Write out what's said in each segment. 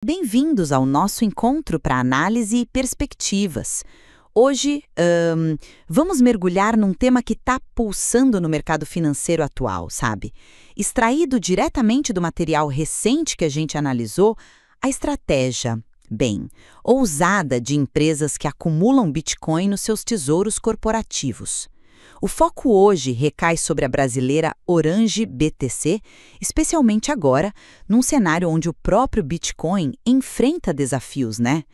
Bem-vindos ao nosso encontro para análise e perspectivas. Hoje, vamos mergulhar num tema que está pulsando no mercado financeiro atual, sabe? Extraído diretamente do material recente que a gente analisou, a estratégia, ousada de empresas que acumulam Bitcoin nos seus tesouros corporativos. O foco hoje recai sobre a brasileira Orange BTC, especialmente agora, num cenário onde o próprio Bitcoin enfrenta desafios, né?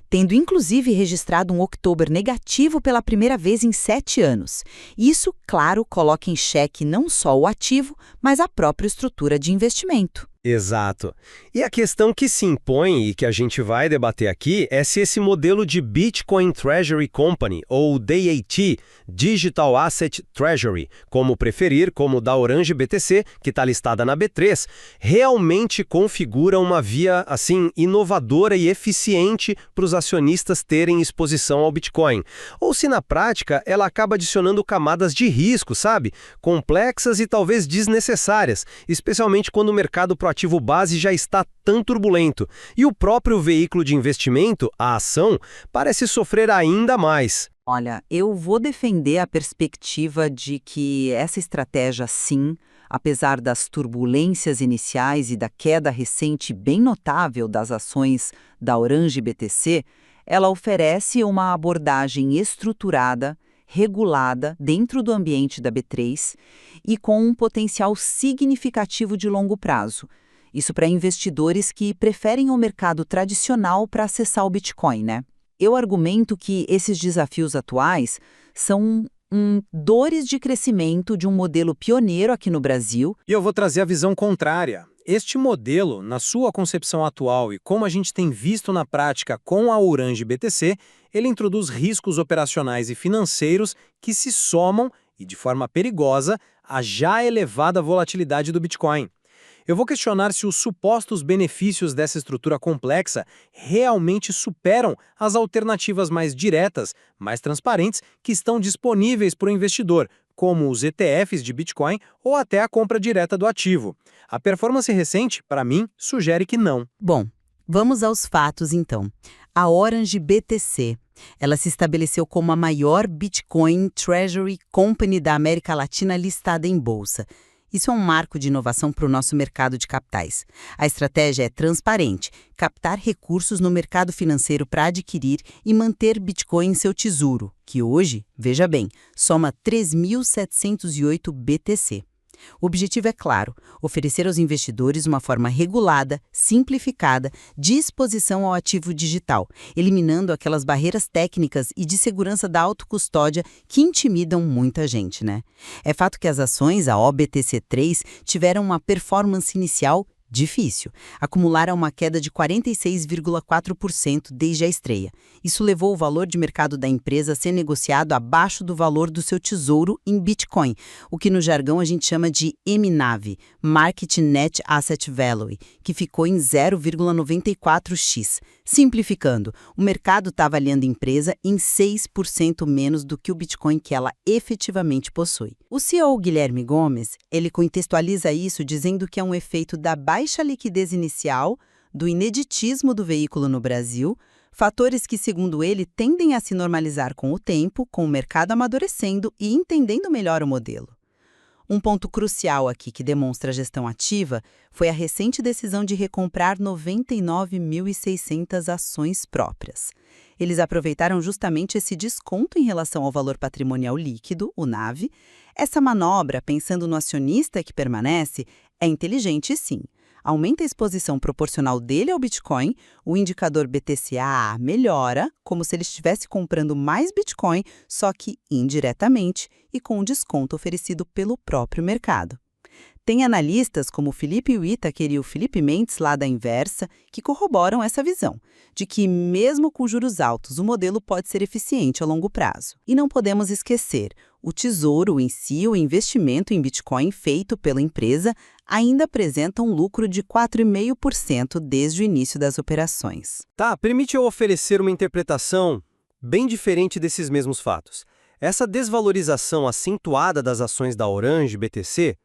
Tendo inclusive registrado um outubro negativo pela primeira vez em 7 anos. Isso, claro, coloca em xeque não só o ativo, mas a própria estrutura de investimento. Exato. E a questão que se impõe e que a gente vai debater aqui é se esse modelo de Bitcoin Treasury Company, ou DAT, Digital Asset Treasury, como preferir, como da Orange BTC, que está listada na B3, realmente configura uma via, assim, inovadora e eficiente para os acionistas terem exposição ao Bitcoin. Ou se, na prática, ela acaba adicionando camadas de risco, sabe? Complexas e talvez desnecessárias, especialmente quando o mercado pro ativo base já está tão turbulento, e o próprio veículo de investimento, a ação, parece sofrer ainda mais. Olha, eu vou defender a perspectiva de que essa estratégia, sim, apesar das turbulências iniciais e da queda recente bem notável das ações da Orange BTC, ela oferece uma abordagem estruturada, regulada dentro do ambiente da B3 e com um potencial significativo de longo prazo. Isso para investidores que preferem o mercado tradicional para acessar o Bitcoin, né? Eu argumento que esses desafios atuais são dores de crescimento de um modelo pioneiro aqui no Brasil. E eu vou trazer a visão contrária. Este modelo, na sua concepção atual e como a gente tem visto na prática com a Orange BTC, ele introduz riscos operacionais e financeiros que se somam, e de forma perigosa, à já elevada volatilidade do Bitcoin. Eu vou questionar se os supostos benefícios dessa estrutura complexa realmente superam as alternativas mais diretas, mais transparentes, que estão disponíveis para o investidor, como os ETFs de Bitcoin ou até a compra direta do ativo. A performance recente, para mim, sugere que não. Bom, vamos aos fatos então. A Orange BTC, ela se estabeleceu como a maior Bitcoin Treasury Company da América Latina listada em bolsa. Isso é um marco de inovação para o nosso mercado de capitais. A estratégia é transparente, captar recursos no mercado financeiro para adquirir e manter Bitcoin em seu tesouro, que hoje, veja bem, soma 3.708 BTC. O objetivo é claro, oferecer aos investidores uma forma regulada, simplificada, de exposição ao ativo digital, eliminando aquelas barreiras técnicas e de segurança da autocustódia que intimidam muita gente, né? É fato que as ações, a OBTC3, tiveram uma performance inicial difícil. Acumularam uma queda de 46,4% desde a estreia. Isso levou o valor de mercado da empresa a ser negociado abaixo do valor do seu tesouro em Bitcoin, o que no jargão a gente chama de MNAV, Market Net Asset Value, que ficou em 0,94x. Simplificando, o mercado está avaliando a empresa em 6% menos do que o Bitcoin que ela efetivamente possui. O CEO Guilherme Gomes, ele contextualiza isso dizendo que é um efeito da baixa liquidez inicial, do ineditismo do veículo no Brasil, fatores que, segundo ele, tendem a se normalizar com o tempo, com o mercado amadurecendo e entendendo melhor o modelo. Um ponto crucial aqui que demonstra a gestão ativa foi a recente decisão de recomprar 99.600 ações próprias. Eles aproveitaram justamente esse desconto em relação ao valor patrimonial líquido, o NAV. Essa manobra, pensando no acionista que permanece, é inteligente sim. Aumenta a exposição proporcional dele ao Bitcoin, o indicador BTCA melhora, como se ele estivesse comprando mais Bitcoin, só que indiretamente e com um desconto oferecido pelo próprio mercado. Tem analistas como o Felipe Whittaker e o Felipe Mendes, lá da Inversa, que corroboram essa visão, de que mesmo com juros altos, o modelo pode ser eficiente a longo prazo. E não podemos esquecer, o tesouro em si, o investimento em Bitcoin feito pela empresa, ainda apresenta um lucro de 4,5% desde o início das operações. Tá, permite eu oferecer uma interpretação bem diferente desses mesmos fatos. Essa desvalorização acentuada das ações da Orange BTC,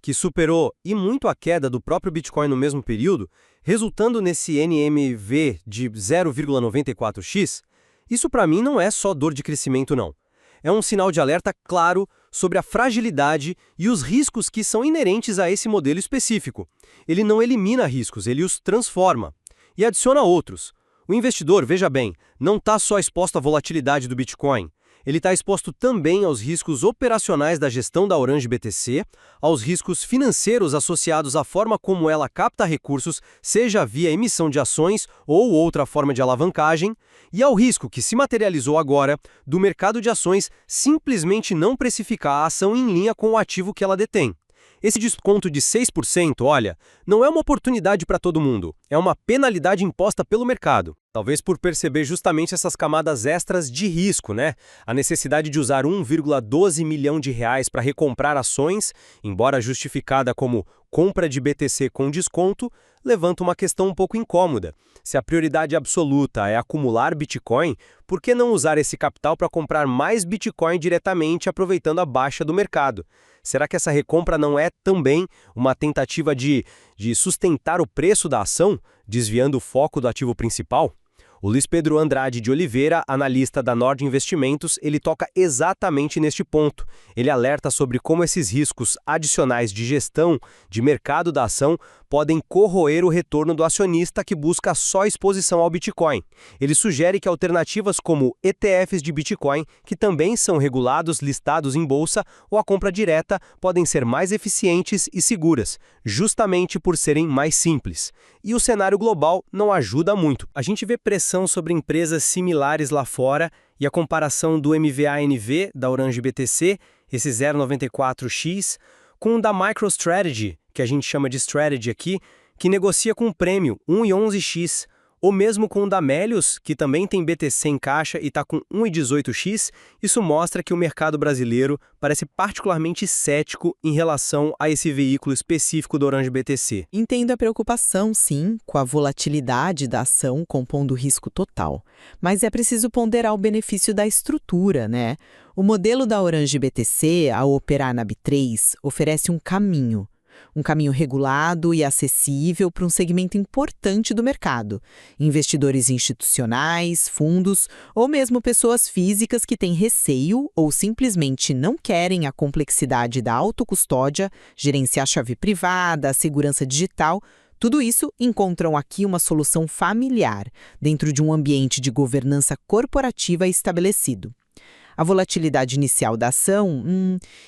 que superou e muito a queda do próprio Bitcoin no mesmo período, resultando nesse NMV de 0,94x, isso para mim não é só dor de crescimento não. É um sinal de alerta claro sobre a fragilidade e os riscos que são inerentes a esse modelo específico. Ele não elimina riscos, ele os transforma e adiciona outros. O investidor, veja bem, não está só exposto à volatilidade do Bitcoin. Ele está exposto também aos riscos operacionais da gestão da Orange BTC, aos riscos financeiros associados à forma como ela capta recursos, seja via emissão de ações ou outra forma de alavancagem, e ao risco que se materializou agora do mercado de ações simplesmente não precificar a ação em linha com o ativo que ela detém. Esse desconto de 6%, olha, não é uma oportunidade para todo mundo, é uma penalidade imposta pelo mercado. Talvez por perceber justamente essas camadas extras de risco, né? A necessidade de usar 1,12 milhão de reais para recomprar ações, embora justificada como compra de BTC com desconto, levanta uma questão um pouco incômoda. Se a prioridade absoluta é acumular Bitcoin, por que não usar esse capital para comprar mais Bitcoin diretamente aproveitando a baixa do mercado? Será que essa recompra não é também uma tentativa de sustentar o preço da ação, desviando o foco do ativo principal? O Luiz Pedro Andrade de Oliveira, analista da Nord Investimentos, ele toca exatamente neste ponto. Ele alerta sobre como esses riscos adicionais de gestão de mercado da ação podem corroer o retorno do acionista que busca só exposição ao Bitcoin. Ele sugere que alternativas como ETFs de Bitcoin, que também são regulados, listados em bolsa, ou a compra direta, podem ser mais eficientes e seguras, justamente por serem mais simples. E o cenário global não ajuda muito. A gente vê pressão sobre empresas similares lá fora e a comparação do MVA-NV da Orange BTC, esse 0,94x, com o da MicroStrategy, que a gente chama de Strategy aqui, que negocia com um prêmio 1,11x, ou mesmo com o da Melius, que também tem BTC em caixa e está com 1,18x, isso mostra que o mercado brasileiro parece particularmente cético em relação a esse veículo específico do Orange BTC. Entendo a preocupação, sim, com a volatilidade da ação compondo o risco total. Mas é preciso ponderar o benefício da estrutura, né? O modelo da Orange BTC, ao operar na B3, oferece um caminho regulado e acessível para um segmento importante do mercado. Investidores institucionais, fundos ou mesmo pessoas físicas que têm receio ou simplesmente não querem a complexidade da autocustódia, gerenciar chave privada, segurança digital. Tudo isso encontram aqui uma solução familiar, dentro de um ambiente de governança corporativa estabelecido. A volatilidade inicial da ação,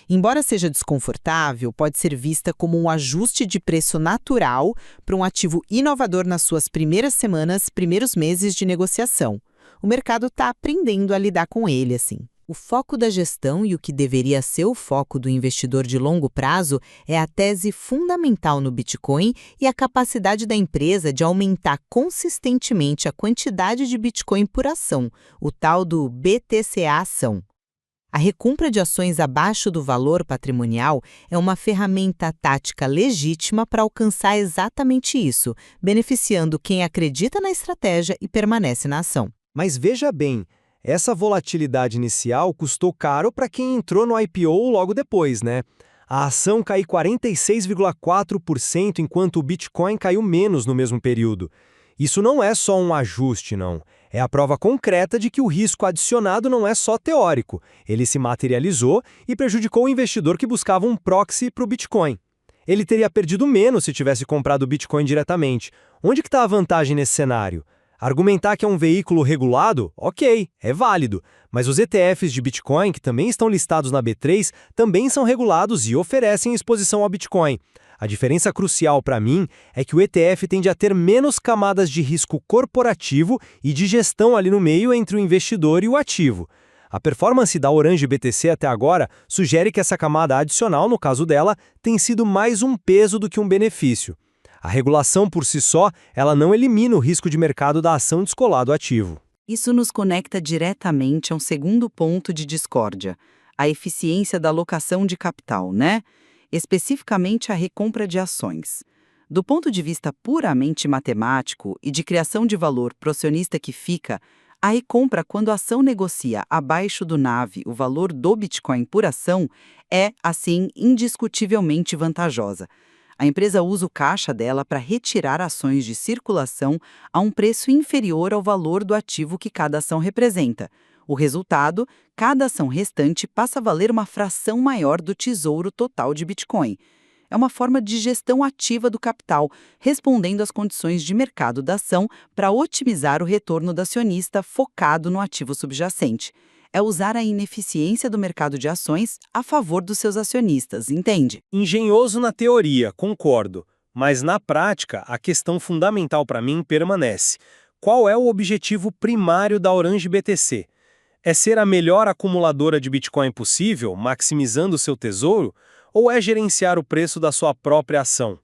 embora seja desconfortável, pode ser vista como um ajuste de preço natural para um ativo inovador nas suas primeiras semanas, primeiros meses de negociação. O mercado está aprendendo a lidar com ele, assim. O foco da gestão e o que deveria ser o foco do investidor de longo prazo é a tese fundamental no Bitcoin e a capacidade da empresa de aumentar consistentemente a quantidade de Bitcoin por ação, o tal do BTC-ação. A recompra de ações abaixo do valor patrimonial é uma ferramenta tática legítima para alcançar exatamente isso, beneficiando quem acredita na estratégia e permanece na ação. Mas veja bem, essa volatilidade inicial custou caro para quem entrou no IPO logo depois, né? A ação caiu 46,4%, enquanto o Bitcoin caiu menos no mesmo período. Isso não é só um ajuste, não. É a prova concreta de que o risco adicionado não é só teórico. Ele se materializou e prejudicou o investidor que buscava um proxy para o Bitcoin. Ele teria perdido menos se tivesse comprado o Bitcoin diretamente. Onde que está a vantagem nesse cenário? Argumentar que é um veículo regulado? Ok, é válido. Mas os ETFs de Bitcoin, que também estão listados na B3, também são regulados e oferecem exposição ao Bitcoin. A diferença crucial para mim é que o ETF tende a ter menos camadas de risco corporativo e de gestão ali no meio entre o investidor e o ativo. A performance da Orange BTC até agora sugere que essa camada adicional, no caso dela, tem sido mais um peso do que um benefício. A regulação por si só, ela não elimina o risco de mercado da ação descolado ativo. Isso nos conecta diretamente a um segundo ponto de discórdia, a eficiência da alocação de capital, né? Especificamente a recompra de ações. Do ponto de vista puramente matemático e de criação de valor para o acionista que fica, A recompra, quando a ação negocia abaixo do NAV o valor do Bitcoin por ação, é, assim, indiscutivelmente vantajosa. A empresa usa o caixa dela para retirar ações de circulação a um preço inferior ao valor do ativo que cada ação representa. O resultado, cada ação restante passa a valer uma fração maior do tesouro total de Bitcoin. É uma forma de gestão ativa do capital, respondendo às condições de mercado da ação para otimizar o retorno do acionista focado no ativo subjacente. É usar a ineficiência do mercado de ações a favor dos seus acionistas, entende? Engenhoso na teoria, concordo. Mas na prática, a questão fundamental para mim permanece. Qual é o objetivo primário da Orange BTC? É ser a melhor acumuladora de Bitcoin possível, maximizando seu tesouro? Ou é gerenciar o preço da sua própria ação?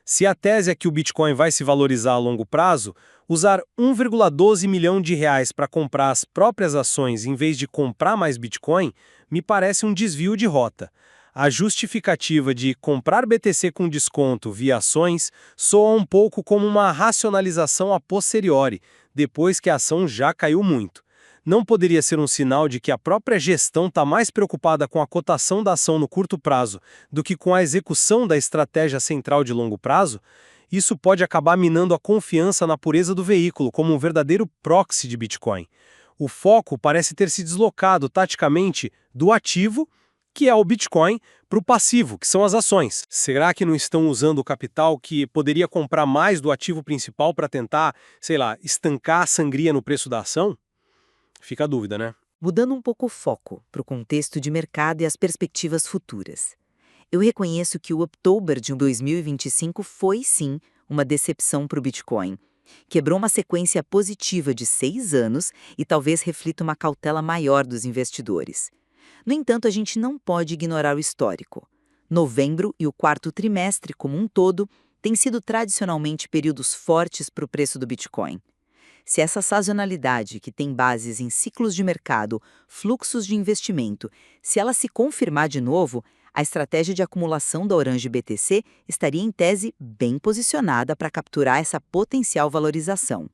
Se a tese é que o Bitcoin vai se valorizar a longo prazo, usar 1,12 milhão de reais para comprar as próprias ações em vez de comprar mais Bitcoin me parece um desvio de rota. A justificativa de comprar BTC com desconto via ações soa um pouco como uma racionalização a posteriori, depois que a ação já caiu muito. Não poderia ser um sinal de que a própria gestão está mais preocupada com a cotação da ação no curto prazo do que com a execução da estratégia central de longo prazo? Isso pode acabar minando a confiança na pureza do veículo como um verdadeiro proxy de Bitcoin. O foco parece ter se deslocado taticamente do ativo, que é o Bitcoin, para o passivo, que são as ações. Será que não estão usando o capital que poderia comprar mais do ativo principal para tentar, estancar a sangria no preço da ação? Fica a dúvida, né? Mudando um pouco o foco para o contexto de mercado e as perspectivas futuras. Eu reconheço que o outubro de 2025 foi, sim, uma decepção para o Bitcoin. Quebrou uma sequência positiva de 6 anos e talvez reflita uma cautela maior dos investidores. No entanto, a gente não pode ignorar o histórico. Novembro e o quarto trimestre como um todo têm sido tradicionalmente períodos fortes para o preço do Bitcoin. Se essa sazonalidade, que tem bases em ciclos de mercado, fluxos de investimento, se ela se confirmar de novo, a estratégia de acumulação da Orange BTC estaria em tese bem posicionada para capturar essa potencial valorização.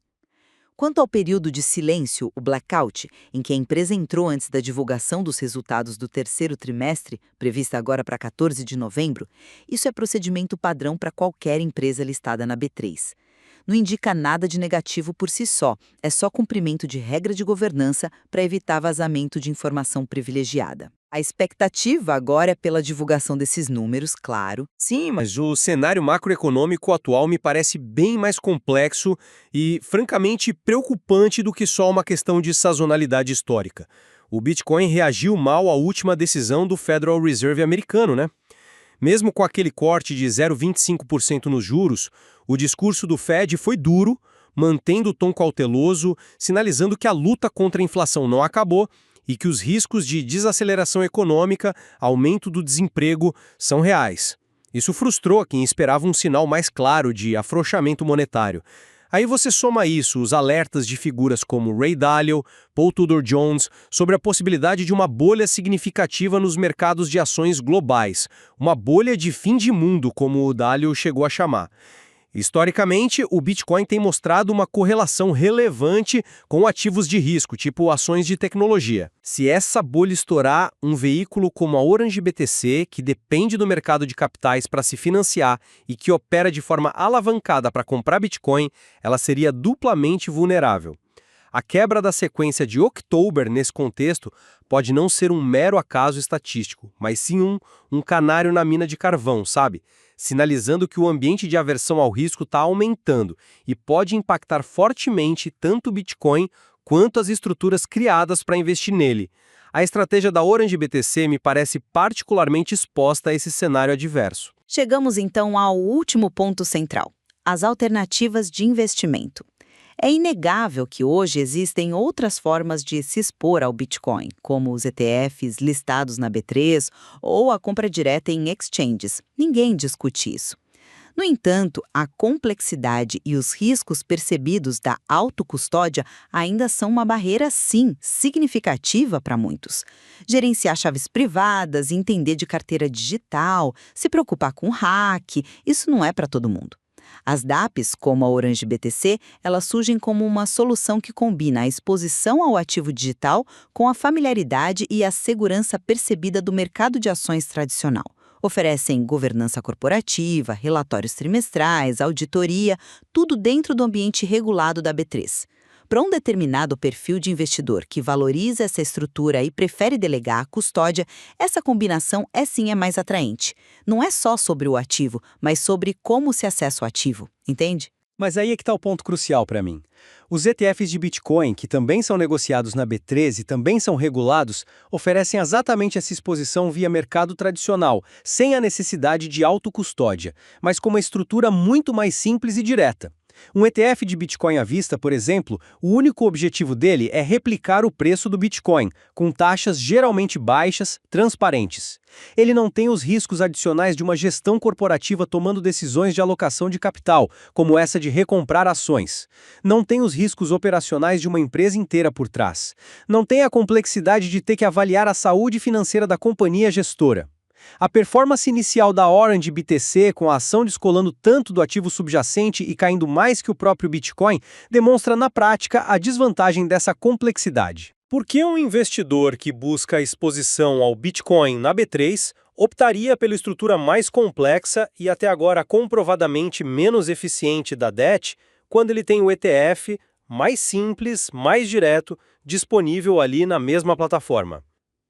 Quanto ao período de silêncio, o blackout, em que a empresa entrou antes da divulgação dos resultados do terceiro trimestre, prevista agora para 14 de novembro, isso é procedimento padrão para qualquer empresa listada na B3. Não indica nada de negativo por si só, é só cumprimento de regra de governança para evitar vazamento de informação privilegiada. A expectativa agora é pela divulgação desses números, claro. Sim, mas o cenário macroeconômico atual me parece bem mais complexo e, francamente, preocupante do que só uma questão de sazonalidade histórica. O Bitcoin reagiu mal à última decisão do Federal Reserve americano, né? Mesmo com aquele corte de 0,25% nos juros, o discurso do Fed foi duro, mantendo o tom cauteloso, sinalizando que a luta contra a inflação não acabou e que os riscos de desaceleração econômica, aumento do desemprego, são reais. Isso frustrou quem esperava um sinal mais claro de afrouxamento monetário. Aí você soma isso, os alertas de figuras como Ray Dalio, Paul Tudor Jones, sobre a possibilidade de uma bolha significativa nos mercados de ações globais. Uma bolha de fim de mundo, como o Dalio chegou a chamar. Historicamente, o Bitcoin tem mostrado uma correlação relevante com ativos de risco, tipo ações de tecnologia. Se essa bolha estourar, um veículo como a Orange BTC, que depende do mercado de capitais para se financiar e que opera de forma alavancada para comprar Bitcoin, ela seria duplamente vulnerável. A quebra da sequência de outubro nesse contexto pode não ser um mero acaso estatístico, mas sim um canário na mina de carvão, sabe? Sinalizando que o ambiente de aversão ao risco está aumentando e pode impactar fortemente tanto o Bitcoin quanto as estruturas criadas para investir nele. A estratégia da Orange BTC me parece particularmente exposta a esse cenário adverso. Chegamos então ao último ponto central: as alternativas de investimento. É inegável que hoje existem outras formas de se expor ao Bitcoin, como os ETFs listados na B3 ou a compra direta em exchanges. Ninguém discute isso. No entanto, a complexidade e os riscos percebidos da autocustódia ainda são uma barreira, sim, significativa para muitos. Gerenciar chaves privadas, entender de carteira digital, se preocupar com hack, isso não é para todo mundo. As DAPs, como a Orange BTC, elas surgem como uma solução que combina a exposição ao ativo digital com a familiaridade e a segurança percebida do mercado de ações tradicional. Oferecem governança corporativa, relatórios trimestrais, auditoria, tudo dentro do ambiente regulado da B3. Para um determinado perfil de investidor que valoriza essa estrutura e prefere delegar a custódia, essa combinação é mais atraente. Não é só sobre o ativo, mas sobre como se acessa o ativo, entende? Mas aí é que está o ponto crucial para mim. Os ETFs de Bitcoin, que também são negociados na B3 e também são regulados, oferecem exatamente essa exposição via mercado tradicional, sem a necessidade de autocustódia, mas com uma estrutura muito mais simples e direta. Um ETF de Bitcoin à vista, por exemplo, o único objetivo dele é replicar o preço do Bitcoin, com taxas geralmente baixas, transparentes. Ele não tem os riscos adicionais de uma gestão corporativa tomando decisões de alocação de capital, como essa de recomprar ações. Não tem os riscos operacionais de uma empresa inteira por trás. Não tem a complexidade de ter que avaliar a saúde financeira da companhia gestora. A performance inicial da Orange BTC, com a ação descolando tanto do ativo subjacente e caindo mais que o próprio Bitcoin, demonstra na prática a desvantagem dessa complexidade. Por que um investidor que busca a exposição ao Bitcoin na B3 optaria pela estrutura mais complexa e até agora comprovadamente menos eficiente da DET, quando ele tem o ETF mais simples, mais direto, disponível ali na mesma plataforma?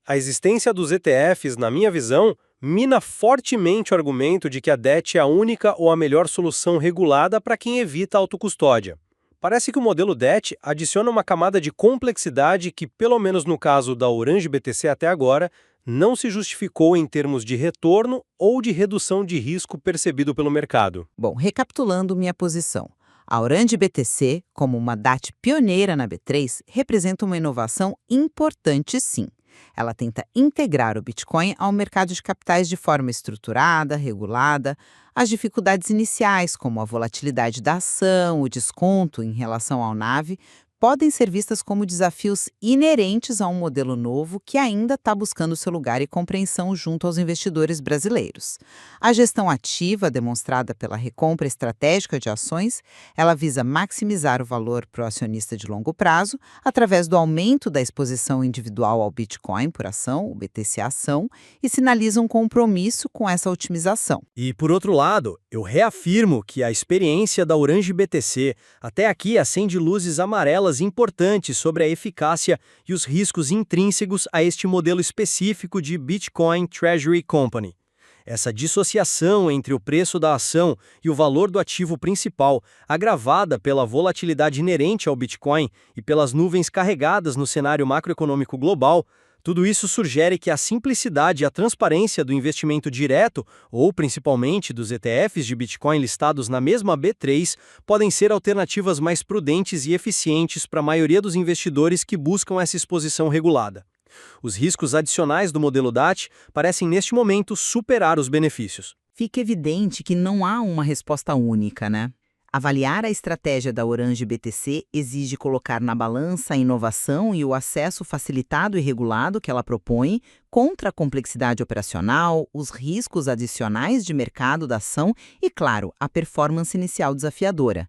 A existência dos ETFs, na minha visão, mina fortemente o argumento de que a DET é a única ou a melhor solução regulada para quem evita a autocustódia. Parece que o modelo DET adiciona uma camada de complexidade que, pelo menos no caso da Orange BTC até agora, não se justificou em termos de retorno ou de redução de risco percebido pelo mercado. Bom, recapitulando minha posição. A Orange BTC, como uma DAT pioneira na B3, representa uma inovação importante sim. Ela tenta integrar o Bitcoin ao mercado de capitais de forma estruturada, regulada. As dificuldades iniciais, como a volatilidade da ação, o desconto em relação ao NAV, podem ser vistas como desafios inerentes a um modelo novo que ainda está buscando seu lugar e compreensão junto aos investidores brasileiros. A gestão ativa, demonstrada pela recompra estratégica de ações, ela visa maximizar o valor para o acionista de longo prazo através do aumento da exposição individual ao Bitcoin por ação, o BTC Ação, e sinaliza um compromisso com essa otimização. E, por outro lado, eu reafirmo que a experiência da Orange BTC até aqui acende luzes amarelas importantes sobre a eficácia e os riscos intrínsecos a este modelo específico de Bitcoin Treasury Company. Essa dissociação entre o preço da ação e o valor do ativo principal, agravada pela volatilidade inerente ao Bitcoin e pelas nuvens carregadas no cenário macroeconômico global, tudo isso sugere que a simplicidade e a transparência do investimento direto, ou principalmente dos ETFs de Bitcoin listados na mesma B3, podem ser alternativas mais prudentes e eficientes para a maioria dos investidores que buscam essa exposição regulada. Os riscos adicionais do modelo DAT parecem neste momento superar os benefícios. Fica evidente que não há uma resposta única, né? Avaliar a estratégia da Orange BTC exige colocar na balança a inovação e o acesso facilitado e regulado que ela propõe contra a complexidade operacional, os riscos adicionais de mercado da ação e, claro, a performance inicial desafiadora.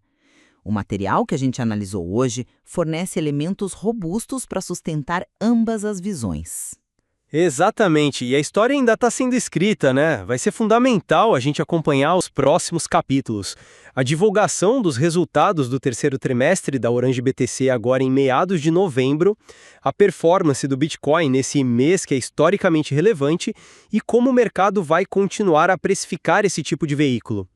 O material que a gente analisou hoje fornece elementos robustos para sustentar ambas as visões. Exatamente, e a história ainda está sendo escrita, né? Vai ser fundamental a gente acompanhar os próximos capítulos. A divulgação dos resultados do terceiro trimestre da Orange BTC agora em meados de novembro, a performance do Bitcoin nesse mês que é historicamente relevante e como o mercado vai continuar a precificar esse tipo de veículo.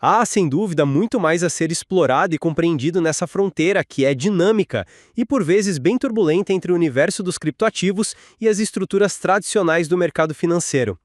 Há, sem dúvida, muito mais a ser explorado e compreendido nessa fronteira que é dinâmica e, por vezes, bem turbulenta entre o universo dos criptoativos e as estruturas tradicionais do mercado financeiro.